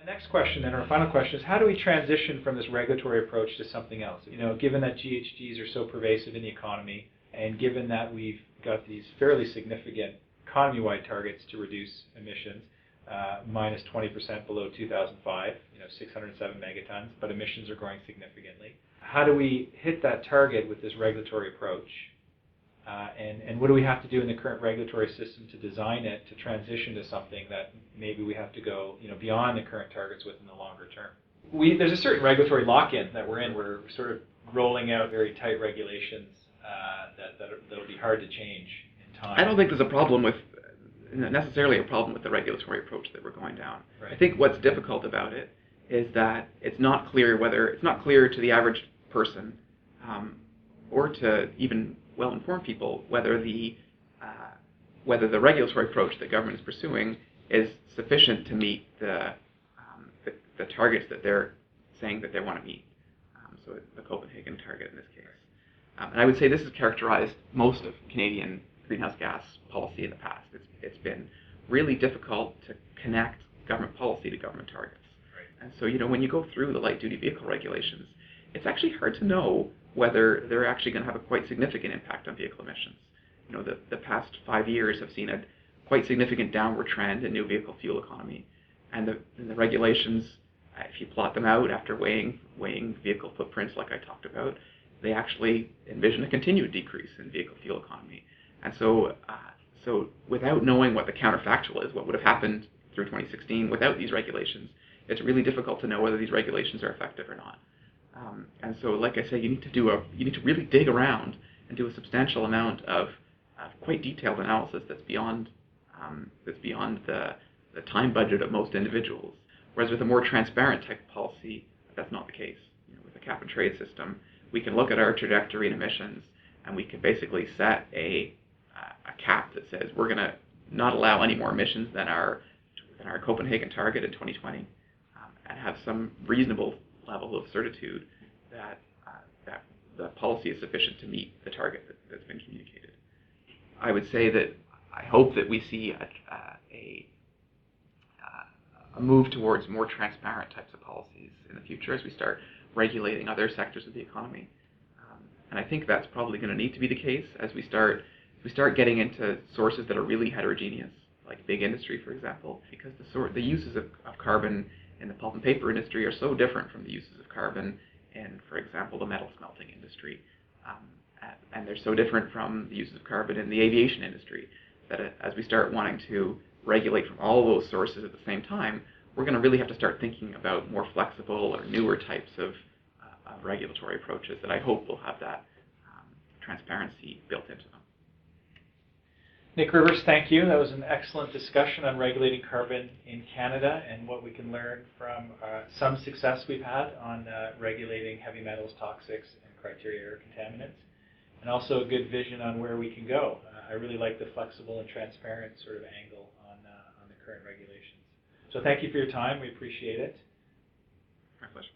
The next question, and our final question, is how do we transition from this regulatory approach to something else? Given that GHGs are so pervasive in the economy, and given that we've got these fairly significant economy-wide targets to reduce emissions, minus 20% below 2005, 607 megatons, but emissions are growing significantly. How do we hit that target with this regulatory approach? And what do we have to do in the current regulatory system to design it to transition to something that maybe we have to go beyond the current targets within the longer term? There's a certain regulatory lock-in that we're in. We're sort of rolling out very tight regulations that'll be hard to change in time. I don't think there's necessarily a problem with the regulatory approach that we're going down. Right. I think what's difficult about it is that it's not clear to the average person or to even well-informed people whether the regulatory approach that government is pursuing is sufficient to meet the targets that they're saying that they want to meet. So the Copenhagen target in this case. And I would say this has characterized most of Canadian greenhouse gas policy in the past. It's been really difficult to connect government policy to government targets. Right. And so, when you go through the light-duty vehicle regulations, it's actually hard to know whether they're actually going to have a quite significant impact on vehicle emissions. The past 5 years have seen a quite significant downward trend in new vehicle fuel economy. And the regulations, if you plot them out after weighing vehicle footprints like I talked about, they actually envision a continued decrease in vehicle fuel economy. And so without knowing what the counterfactual is, what would have happened through 2016 without these regulations, it's really difficult to know whether these regulations are effective or not. And so, like I say, you need to really dig around and do a substantial amount of quite detailed analysis that's beyond the time budget of most individuals. Whereas with a more transparent type of policy, that's not the case. With a cap and trade system, we can look at our trajectory in emissions, and we can basically set a cap that says we're going to not allow any more emissions than our Copenhagen target in 2020, and have some reasonable level of certitude that the policy is sufficient to meet the target that's been communicated. I would say that I hope that we see a move towards more transparent types of policies in the future as we start regulating other sectors of the economy. And I think that's probably going to need to be the case as we start getting into sources that are really heterogeneous, like big industry, for example, because the uses of carbon in the pulp and paper industry are so different from the uses of carbon in, for example, the metal smelting industry. And they're so different from the uses of carbon in the aviation industry that as we start wanting to regulate from all those sources at the same time, we're going to really have to start thinking about more flexible or newer types of regulatory approaches that I hope will have that transparency built into them. Nic Rivers, thank you. That was an excellent discussion on regulating carbon in Canada and what we can learn from some success we've had on regulating heavy metals, toxics, and criteria air contaminants, and also a good vision on where we can go. I really like the flexible and transparent sort of angle on the current regulations. So thank you for your time. We appreciate it. My pleasure.